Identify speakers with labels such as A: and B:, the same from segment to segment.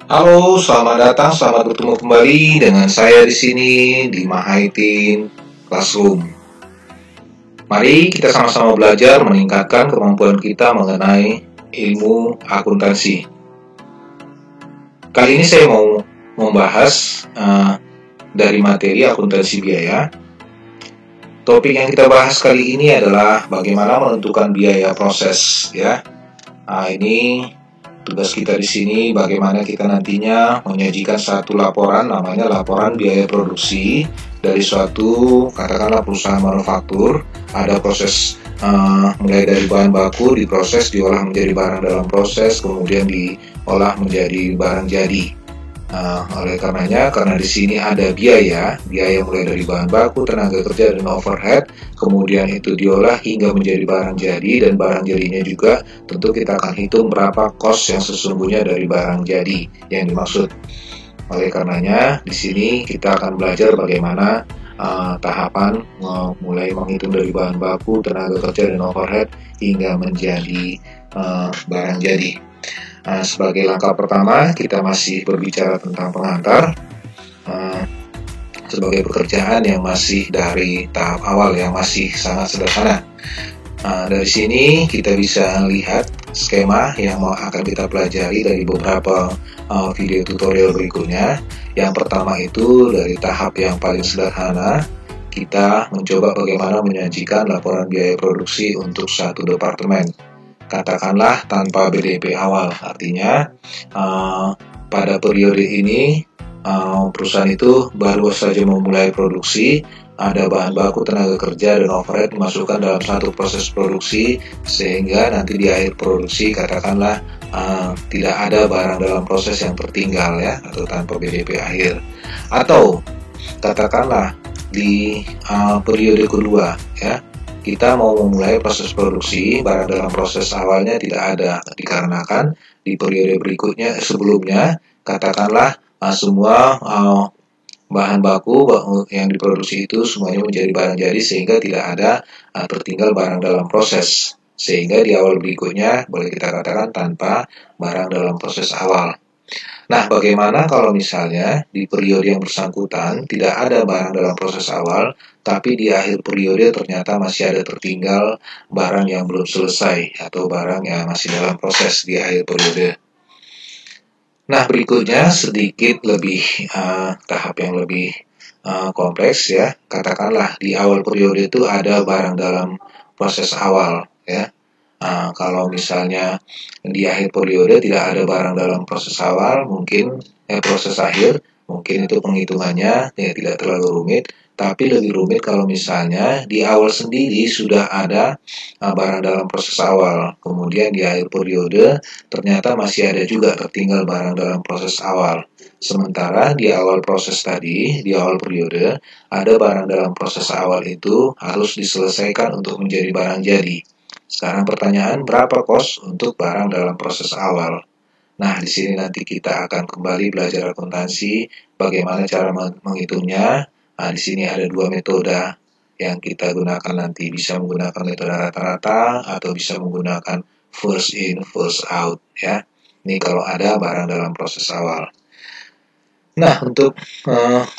A: Halo, selamat datang, selamat bertemu kembali dengan saya di sini di Mahaitin Classroom. Mari kita sama-sama belajar meningkatkan kemampuan kita mengenai ilmu akuntansi. Kali ini saya mau membahas dari materi akuntansi biaya. Topik yang kita bahas kali ini adalah bagaimana menentukan biaya proses, ya. Ini tugas kita di sini bagaimana kita nantinya menyajikan satu laporan, namanya laporan biaya produksi dari suatu katakanlah perusahaan manufaktur. Ada proses mulai dari bahan baku diproses, diolah menjadi barang dalam proses, kemudian diolah menjadi barang jadi. Oleh karenanya, karena di sini ada biaya mulai dari bahan baku, tenaga kerja, dan overhead, kemudian itu diolah hingga menjadi barang jadi, dan barang jadinya juga tentu kita akan hitung berapa cost yang sesungguhnya dari barang jadi yang dimaksud. Oleh karenanya, di sini kita akan belajar bagaimana tahapan mulai menghitung dari bahan baku, tenaga kerja, dan overhead hingga menjadi barang jadi. Sebagai langkah pertama, kita masih berbicara tentang pengantar sebagai pekerjaan yang masih dari tahap awal, yang masih sangat sederhana. Dari sini kita bisa lihat skema yang akan kita pelajari dari beberapa video tutorial berikutnya. Yang pertama itu dari tahap yang paling sederhana, kita mencoba bagaimana menyajikan laporan biaya produksi untuk satu departemen. Katakanlah tanpa BDP awal, artinya pada periode ini perusahaan itu baru saja memulai produksi, ada bahan baku, tenaga kerja, dan overhead dimasukkan dalam satu proses produksi, sehingga nanti di akhir produksi katakanlah tidak ada barang dalam proses yang tertinggal, ya, atau tanpa BDP akhir. Atau katakanlah di periode kedua, ya, kita mau memulai proses produksi, barang dalam proses awalnya tidak ada, dikarenakan di periode berikutnya sebelumnya katakanlah semua bahan baku yang diproduksi itu semuanya menjadi barang jadi, sehingga tidak ada tertinggal barang dalam proses, sehingga di awal berikutnya boleh kita katakan tanpa barang dalam proses awal. Nah, bagaimana kalau misalnya di periode yang bersangkutan tidak ada barang dalam proses awal, tapi di akhir periode ternyata masih ada tertinggal barang yang belum selesai atau barang yang masih dalam proses di akhir periode. Nah, berikutnya sedikit lebih tahap yang lebih kompleks, ya. Katakanlah di awal periode itu ada barang dalam proses awal, ya. Kalau misalnya di akhir periode tidak ada barang dalam proses awal, mungkin proses akhir, mungkin itu penghitungannya ya tidak terlalu rumit. Tapi lebih rumit kalau misalnya di awal sendiri sudah ada barang dalam proses awal, kemudian di akhir periode ternyata masih ada juga tertinggal barang dalam proses awal. Sementara di awal proses tadi, di awal periode, ada barang dalam proses awal itu harus diselesaikan untuk menjadi barang jadi. Sekarang pertanyaan, berapa kos untuk barang dalam proses awal? Nah, di sini nanti kita akan kembali belajar akuntansi, bagaimana cara menghitungnya. Nah, di sini ada dua metode yang kita gunakan nanti, bisa menggunakan metode rata-rata atau bisa menggunakan first in, first out, ya. Ini kalau ada barang dalam proses awal. Nah, untuk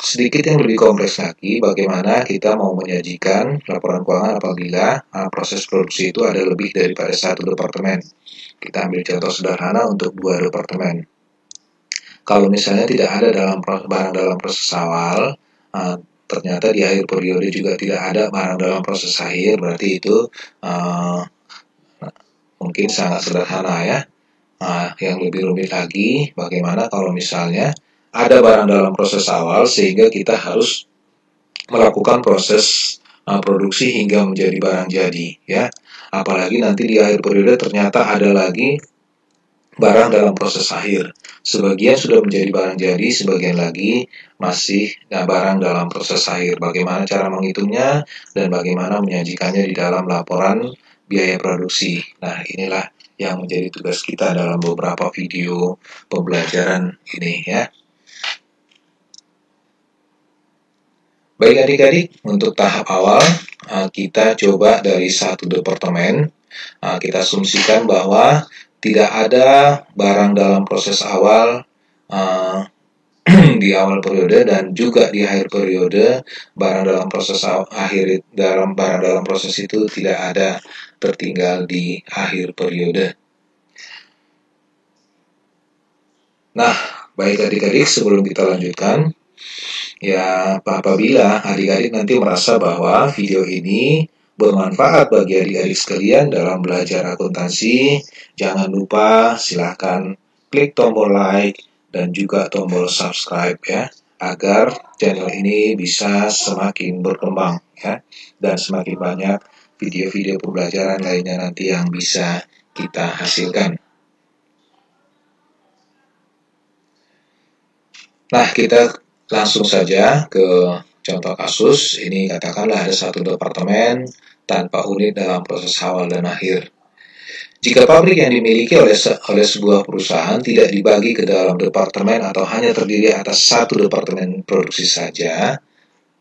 A: sedikit yang lebih kompleks lagi, bagaimana kita mau menyajikan laporan keuangan apabila proses produksi itu ada lebih daripada satu departemen. Kita ambil contoh sederhana untuk dua departemen. Kalau misalnya tidak ada barang dalam proses awal, ternyata di akhir periode juga tidak ada barang dalam proses akhir, berarti itu mungkin sangat sederhana, ya. Yang lebih rumit lagi, bagaimana kalau misalnya ada barang dalam proses awal sehingga kita harus melakukan proses produksi hingga menjadi barang jadi, ya. Apalagi nanti di akhir periode ternyata ada lagi barang dalam proses akhir. Sebagian sudah menjadi barang jadi, sebagian lagi masih barang dalam proses akhir. Bagaimana cara menghitungnya dan bagaimana menyajikannya di dalam laporan biaya produksi. Nah, inilah yang menjadi tugas kita dalam beberapa video pembelajaran ini, ya. Baik adik-adik, untuk tahap awal kita coba dari satu departemen. Kita asumsikan bahwa tidak ada barang dalam proses awal uh, di awal periode dan juga di akhir periode. Barang dalam proses itu tidak ada tertinggal di akhir periode. Nah, baik adik-adik, sebelum kita lanjutkan, ya apabila adik-adik nanti merasa bahwa video ini bermanfaat bagi adik-adik sekalian dalam belajar akuntansi, jangan lupa silahkan klik tombol like dan juga tombol subscribe ya, agar channel ini bisa semakin berkembang ya, dan semakin banyak video-video pembelajaran lainnya nanti yang bisa kita hasilkan. Nah, kita langsung saja ke contoh kasus. Ini katakanlah ada satu departemen tanpa unit dalam proses awal dan akhir. Jika pabrik yang dimiliki oleh sebuah perusahaan tidak dibagi ke dalam departemen atau hanya terdiri atas satu departemen produksi saja,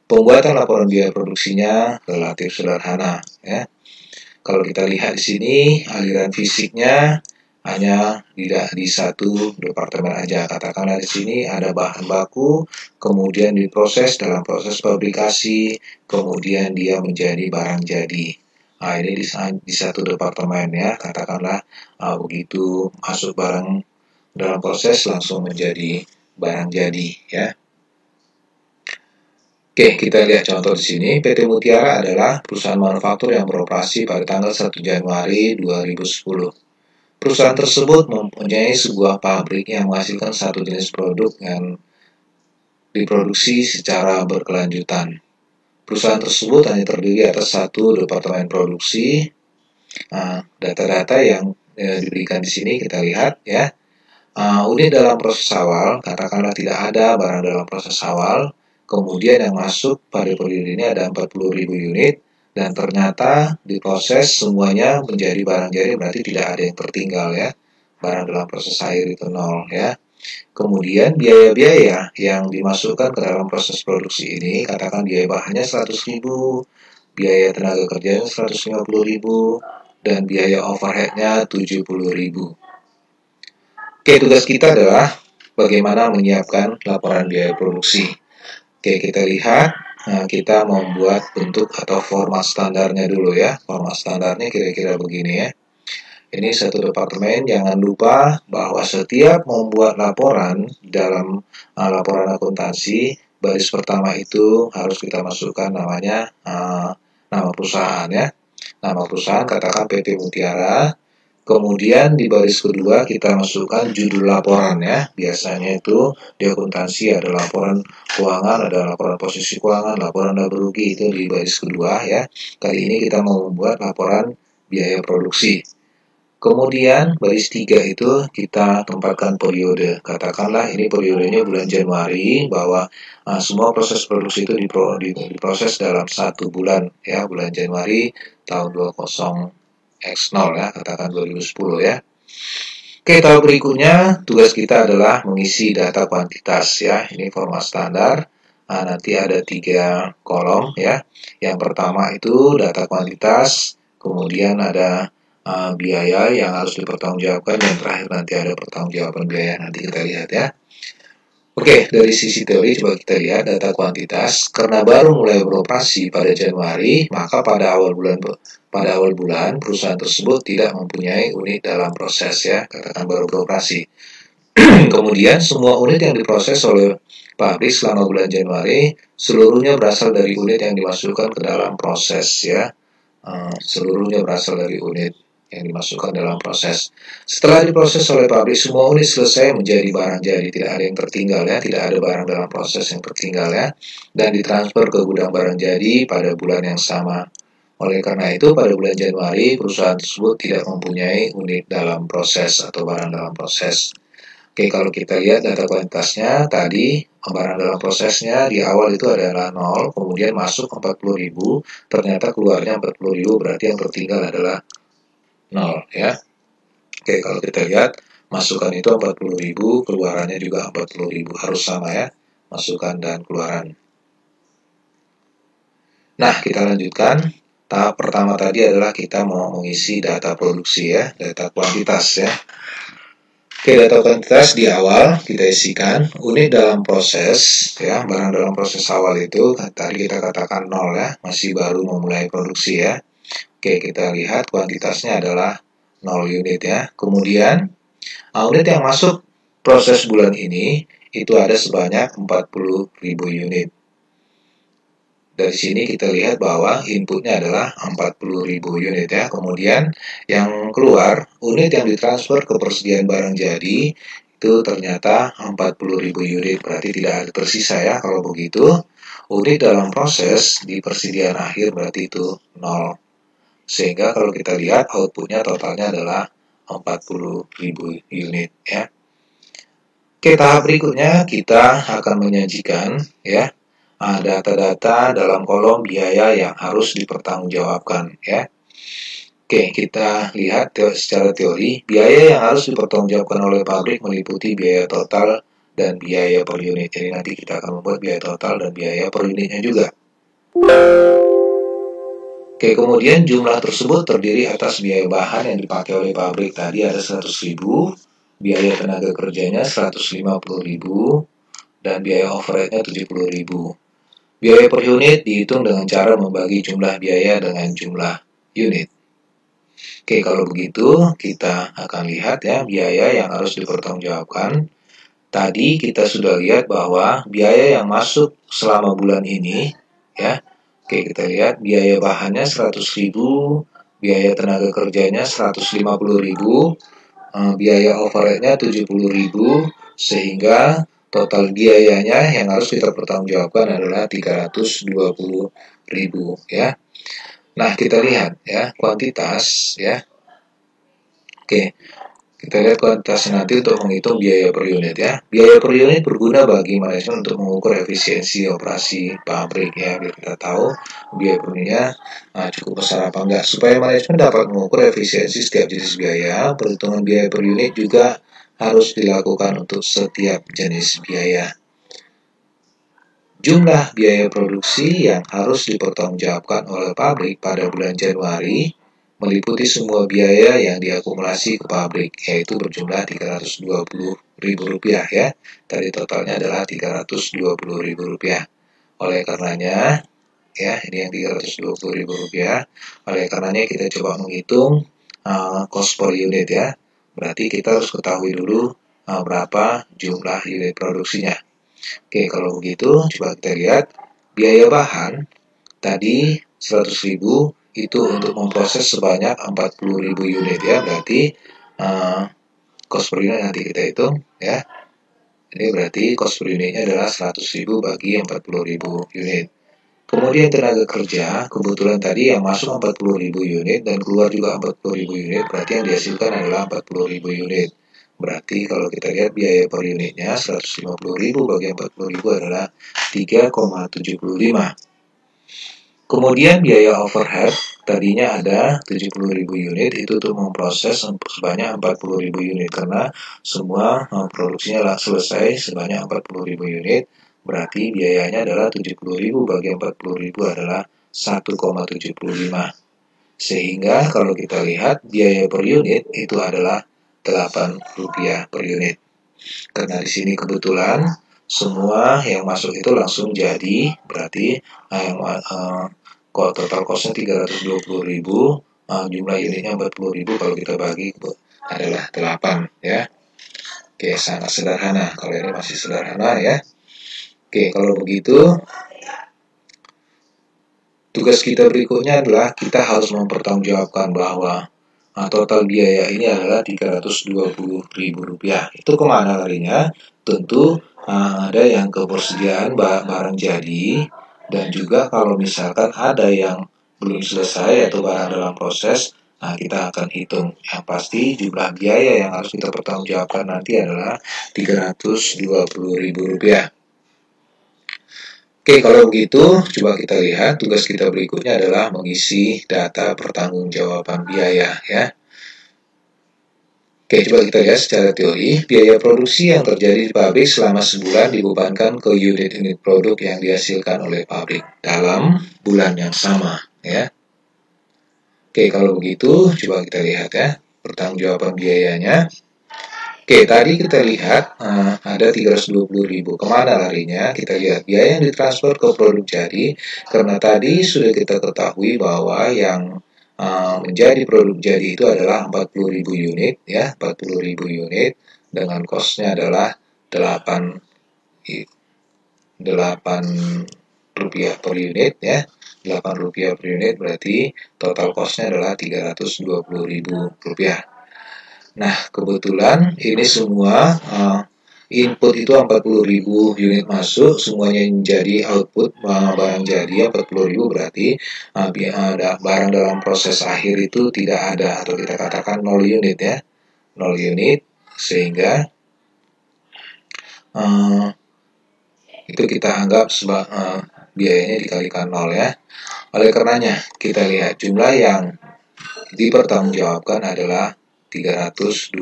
A: pembuatan laporan biaya produksinya relatif sederhana. Ya. Kalau kita lihat di sini, aliran fisiknya hanya tidak di satu departemen aja. Katakanlah di sini ada bahan baku, kemudian diproses dalam proses fabrikasi, kemudian dia menjadi barang jadi. Nah, ini di satu departemen ya, katakanlah begitu masuk barang dalam proses langsung menjadi barang jadi ya. Oke, kita lihat contoh di sini. PT Mutiara adalah perusahaan manufaktur yang beroperasi pada tanggal 1 Januari 2010. Perusahaan tersebut mempunyai sebuah pabrik yang menghasilkan satu jenis produk yang diproduksi secara berkelanjutan. Perusahaan tersebut hanya terdiri atas satu departemen produksi. Data-data yang diberikan di sini kita lihat ya. Unit dalam proses awal, katakanlah tidak ada barang dalam proses awal. Kemudian yang masuk pada periode ini ada 40.000 unit. Dan ternyata diproses semuanya menjadi barang jadi, berarti tidak ada yang tertinggal ya. Barang dalam proses akhir itu 0 ya. Kemudian biaya-biaya yang dimasukkan ke dalam proses produksi ini, katakan biaya bahannya 100.000, biaya tenaga kerjanya 150.000, dan biaya overheadnya 70.000. Oke, tugas kita adalah bagaimana menyiapkan laporan biaya produksi. Oke, kita lihat. Kita membuat bentuk atau format standarnya dulu ya. Format standarnya kira-kira begini ya. Ini satu departemen, jangan lupa bahwa setiap membuat laporan dalam laporan akuntansi, baris pertama itu harus kita masukkan namanya nama perusahaan ya. Nama perusahaan katakan PT Mutiara. Kemudian di baris kedua kita masukkan judul laporan ya. Biasanya itu di akuntansi ada laporan keuangan, ada laporan posisi keuangan, laporan laba rugi, itu di baris kedua ya. Kali ini kita mau membuat laporan biaya produksi. Kemudian baris 3 itu kita tempatkan periode. Katakanlah ini periodenya bulan Januari, bahwa semua proses produksi itu diproses dalam 1 bulan ya, bulan Januari tahun 20X0 ya, katakan 2010 ya. Oke, tahap berikutnya tugas kita adalah mengisi data kuantitas ya. Ini format standar. Nanti ada 3 kolom ya. Yang pertama itu data kuantitas, kemudian ada biaya yang harus dipertanggungjawabkan, dan terakhir nanti ada pertanggungjawaban biaya. Nanti kita lihat ya. Oke, dari sisi teori coba kita lihat data kuantitas. Karena baru mulai beroperasi pada Januari, maka pada awal bulan perusahaan tersebut tidak mempunyai unit dalam proses ya, katakan baru beroperasi. Kemudian semua unit yang diproses oleh pabrik selama bulan Januari seluruhnya berasal dari unit yang dimasukkan ke dalam proses ya. Seluruhnya berasal dari unit yang dimasukkan dalam proses. Setelah diproses oleh pabrik, semua unit selesai menjadi barang jadi, tidak ada yang tertinggal ya, tidak ada barang dalam proses yang tertinggal ya, dan ditransfer ke gudang barang jadi pada bulan yang sama. Oleh karena itu, pada bulan Januari, perusahaan tersebut tidak mempunyai unit dalam proses atau barang dalam proses. Oke, kalau kita lihat data kuantitasnya tadi, barang dalam prosesnya di awal itu adalah 0, kemudian masuk 40.000, ternyata keluarnya 40.000, berarti yang tertinggal adalah 0 ya. Oke, kalau kita lihat masukan itu 40.000, keluarannya juga 40.000, harus sama ya, masukan dan keluaran. Nah, kita lanjutkan. Tahap pertama tadi adalah kita mau mengisi data produksi ya, data kuantitas ya. Oke, data kuantitas di awal kita isikan unit dalam proses, ya, barang dalam proses awal itu tadi kita katakan 0 ya, masih baru memulai produksi ya. Oke, kita lihat kuantitasnya adalah 0 unit ya. Kemudian unit yang masuk proses bulan ini itu ada sebanyak 40.000 unit. Dari sini kita lihat bahwa inputnya adalah 40.000 unit ya. Kemudian yang keluar, unit yang ditransfer ke persediaan barang jadi, itu ternyata 40.000 unit. Berarti tidak ada tersisa ya. Kalau begitu, unit dalam proses di persediaan akhir berarti itu 0. Sehingga kalau kita lihat outputnya totalnya adalah 40.000 unit ya. Oke, tahap berikutnya kita akan menyajikan ya data-data dalam kolom biaya yang harus dipertanggungjawabkan ya. Oke, kita lihat secara teori, biaya yang harus dipertanggungjawabkan oleh pabrik meliputi biaya total dan biaya per unit. Jadi nanti kita akan membuat biaya total dan biaya per unitnya juga. Oke, kemudian jumlah tersebut terdiri atas biaya bahan yang dipakai oleh pabrik. Tadi ada 100.000, biaya tenaga kerjanya 150.000, dan biaya overhead-nya 70.000. Biaya per unit dihitung dengan cara membagi jumlah biaya dengan jumlah unit. Oke, kalau begitu kita akan lihat ya biaya yang harus dipertanggungjawabkan. Tadi kita sudah lihat bahwa biaya yang masuk selama bulan ini ya. Oke, kita lihat biaya bahannya 100.000, biaya tenaga kerjanya 150.000, biaya overhead-nya 70.000, sehingga total biayanya yang harus kita pertanggungjawabkan adalah 320.000 ya. Nah, kita lihat ya kuantitas ya. Oke, kita lihat kuantitas nanti untuk menghitung biaya per unit ya. Biaya per unit berguna bagi manajemen untuk mengukur efisiensi operasi pabrik ya, biar kita tahu biaya per unitnya cukup besar apa enggak. Supaya manajemen dapat mengukur efisiensi setiap jenis biaya, perhitungan biaya per unit juga harus dilakukan untuk setiap jenis biaya. Jumlah biaya produksi yang harus dipertanggungjawabkan oleh pabrik pada bulan Januari meliputi semua biaya yang diakumulasi ke pabrik, yaitu berjumlah Rp320.000 ya. Tadi totalnya adalah Rp320.000. Oleh karenanya, ya ini yang Rp320.000. Oleh karenanya kita coba menghitung cost per unit ya. Berarti kita harus ketahui dulu berapa jumlah unit produksinya. Oke, kalau begitu coba kita lihat biaya bahan tadi 100.000 itu untuk memproses sebanyak 40.000 unit ya. Berarti cost per unit nanti kita hitung ya. Ini berarti cost per unitnya adalah 100.000 bagi 40.000 unit. Kemudian tenaga kerja, kebetulan tadi yang masuk 40.000 unit dan keluar juga 40.000 unit, berarti yang dihasilkan adalah 40.000 unit. Berarti kalau kita lihat biaya per unitnya 150.000 bagi 40.000 adalah 3,75. Kemudian biaya overhead tadinya ada 70.000 unit itu untuk memproses sebanyak 40.000 unit karena semua produksinya selesai sebanyak 40.000 unit. Berarti biayanya adalah 70.000 bagi 40.000 adalah 1,75. Sehingga kalau kita lihat biaya per unit itu adalah Rp8 per unit. Karena di sini kebetulan semua yang masuk itu langsung jadi, berarti total cost-nya 320.000, jumlah unitnya 40.000, kalau kita bagi adalah 8 ya. Oke, sangat sederhana. Kalau ini masih sederhana ya. Oke, kalau begitu tugas kita berikutnya adalah kita harus mempertanggungjawabkan bahwa total biaya ini adalah Rp320.000. Itu kemana larinya? Tentu ada yang ketersediaan barang jadi, dan juga kalau misalkan ada yang belum selesai atau barang dalam proses, kita akan hitung. Yang pasti jumlah biaya yang harus kita pertanggungjawabkan nanti adalah Rp320.000. Oke, kalau begitu, coba kita lihat tugas kita berikutnya adalah mengisi data pertanggungjawaban biaya ya. Oke, coba kita lihat secara teori, biaya produksi yang terjadi di pabrik selama sebulan dibebankan ke unit-unit produk yang dihasilkan oleh pabrik dalam bulan yang sama ya. Oke, kalau begitu, coba kita lihat ya pertanggungjawaban biayanya. Oke, tadi kita lihat ada 320.000. Kemana larinya? Kita lihat biaya yang ditransfer ke produk jadi, karena tadi sudah kita ketahui bahwa yang menjadi produk jadi itu adalah 40.000 unit, ya, 40.000 unit dengan costnya adalah 8 rupiah per unit, ya. 8 rupiah per unit berarti total costnya adalah 320.000 rupiah. Nah, kebetulan ini semua input itu 40.000 unit masuk, semuanya menjadi output barang jadi 40.000, berarti ada barang dalam proses akhir itu tidak ada, atau kita katakan 0 unit, ya. 0 unit, sehingga itu kita anggap biayanya dikalikan 0, ya. Oleh karenanya, kita lihat jumlah yang dipertanggungjawabkan adalah 320.000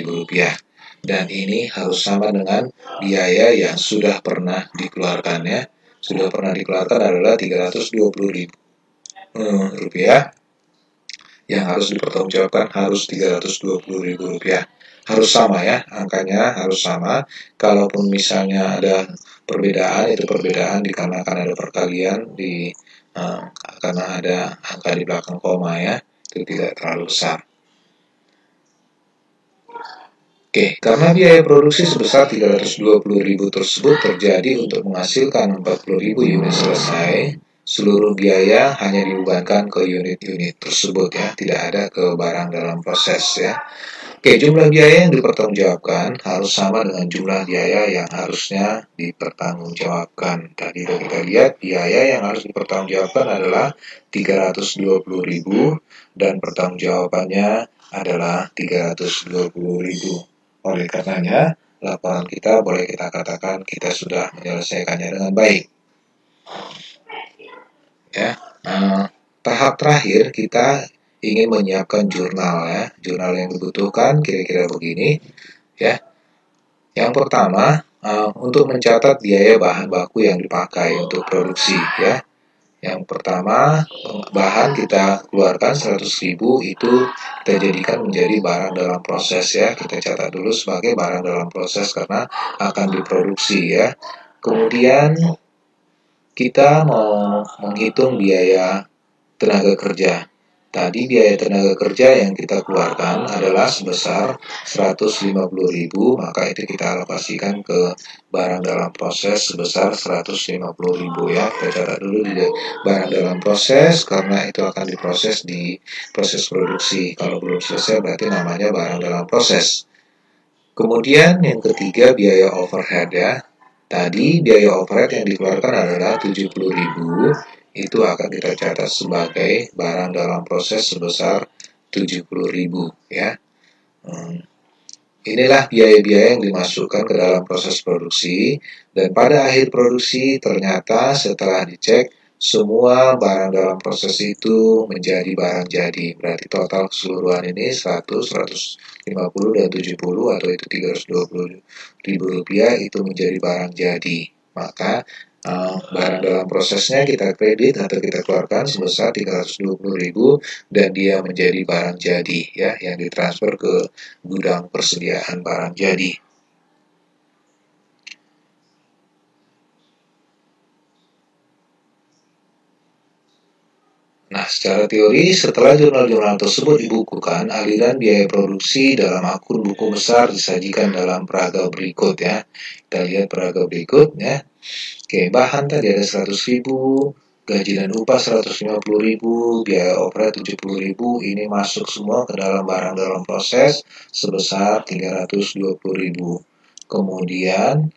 A: rupiah. Dan ini harus sama dengan biaya yang sudah pernah dikeluarkan, ya. Sudah pernah dikeluarkan adalah 320.000 rupiah. Yang harus dipertanggungjawabkan harus 320.000 rupiah. Harus sama, ya, angkanya harus sama. Kalaupun misalnya ada perbedaan, itu perbedaan dikarenakan ada perkalian karena ada angka di belakang koma, ya. Itu tidak terlalu besar. Oke, karena biaya produksi sebesar 320.000 tersebut terjadi untuk menghasilkan 40.000 unit selesai, seluruh biaya hanya dibebankan ke unit-unit tersebut, ya, tidak ada ke barang dalam proses, ya. Oke, jumlah biaya yang dipertanggungjawabkan harus sama dengan jumlah biaya yang harusnya dipertanggungjawabkan. Tadi kita lihat biaya yang harus dipertanggungjawabkan adalah 320.000 dan pertanggungjawabannya adalah 320.000. Oleh karenanya, laporan kita boleh kita katakan kita sudah menyelesaikannya dengan baik. Ya, tahap terakhir kita ingin menyiapkan jurnal, ya. Jurnal yang dibutuhkan kira-kira begini, ya. Yang pertama, untuk mencatat biaya bahan baku yang dipakai untuk produksi, ya. Yang pertama, bahan kita keluarkan 100.000 itu kita jadikan menjadi barang dalam proses, ya. Kita catat dulu sebagai barang dalam proses karena akan diproduksi, ya. Kemudian kita mau menghitung biaya tenaga kerja. Tadi biaya tenaga kerja yang kita keluarkan adalah sebesar 150.000, maka itu kita alokasikan ke barang dalam proses sebesar 150.000, ya. Kita catat dulu di barang dalam proses karena itu akan diproses di proses produksi. Kalau belum selesai berarti namanya barang dalam proses. Kemudian yang ketiga biaya overhead, ya. Tadi biaya overhead yang dikeluarkan adalah 70.000, itu akan kita catat sebagai barang dalam proses sebesar 70.000, ya. Inilah biaya-biaya yang dimasukkan ke dalam proses produksi, dan pada akhir produksi ternyata setelah dicek semua barang dalam proses itu menjadi barang jadi. Berarti total keseluruhan ini 100, 150, dan 70, atau itu 320.000 rupiah itu menjadi barang jadi. Maka barang dalam prosesnya kita kredit atau kita keluarkan sebesar 320.000 dan dia menjadi barang jadi, ya, yang ditransfer ke gudang persediaan barang jadi. Nah, secara teori, setelah jurnal-jurnal tersebut dibukukan, aliran biaya produksi dalam akun buku besar disajikan dalam peraga berikut, ya. Kita lihat peraga berikut, ya. Oke, bahan tadi ada 100.000, gaji dan upah 150.000, biaya overhead 70.000, ini masuk semua ke dalam barang dalam proses sebesar 320.000. Kemudian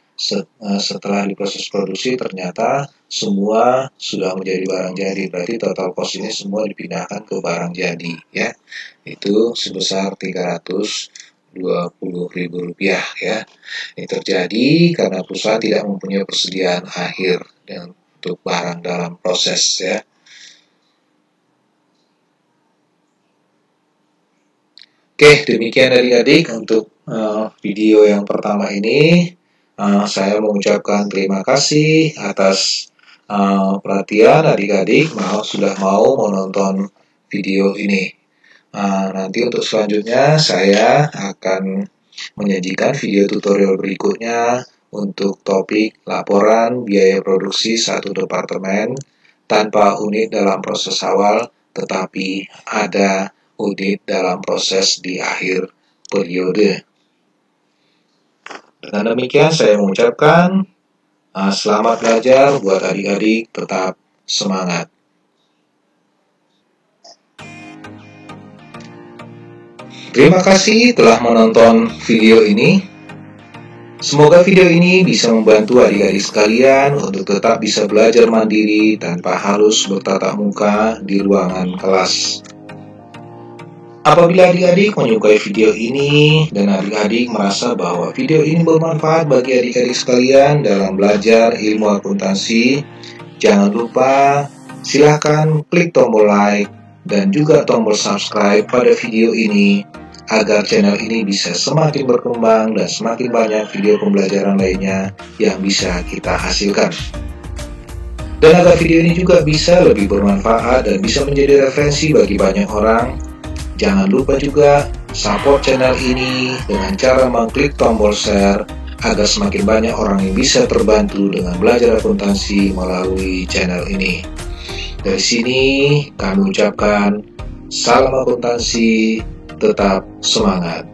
A: setelah diproses produksi ternyata semua sudah menjadi barang jadi, berarti total cost ini semua dipindahkan ke barang jadi, ya. Itu sebesar 320.000 rupiah, ya. Ini terjadi karena perusahaan tidak mempunyai persediaan akhir untuk barang dalam proses, ya. Oke, demikian adik-adik untuk video yang pertama ini. Saya mengucapkan terima kasih atas perhatian adik-adik sudah mau menonton video ini. Nanti untuk selanjutnya saya akan menyajikan video tutorial berikutnya untuk topik laporan biaya produksi satu departemen tanpa unit dalam proses awal, tetapi ada unit dalam proses di akhir periode. Dengan demikian saya mengucapkan selamat belajar buat adik-adik, tetap semangat. Terima kasih telah menonton video ini. Semoga video ini bisa membantu adik-adik sekalian untuk tetap bisa belajar mandiri tanpa harus bertatap muka di ruangan kelas. Apabila adik-adik menyukai video ini dan adik-adik merasa bahwa video ini bermanfaat bagi adik-adik sekalian dalam belajar ilmu akuntansi, jangan lupa silahkan klik tombol like dan juga tombol subscribe pada video ini agar channel ini bisa semakin berkembang dan semakin banyak video pembelajaran lainnya yang bisa kita hasilkan. Dan agar video ini juga bisa lebih bermanfaat dan bisa menjadi referensi bagi banyak orang, jangan lupa juga support channel ini dengan cara mengklik tombol share agar semakin banyak orang yang bisa terbantu dengan belajar akuntansi melalui channel ini. Dari sini kami ucapkan salam akuntansi, tetap semangat.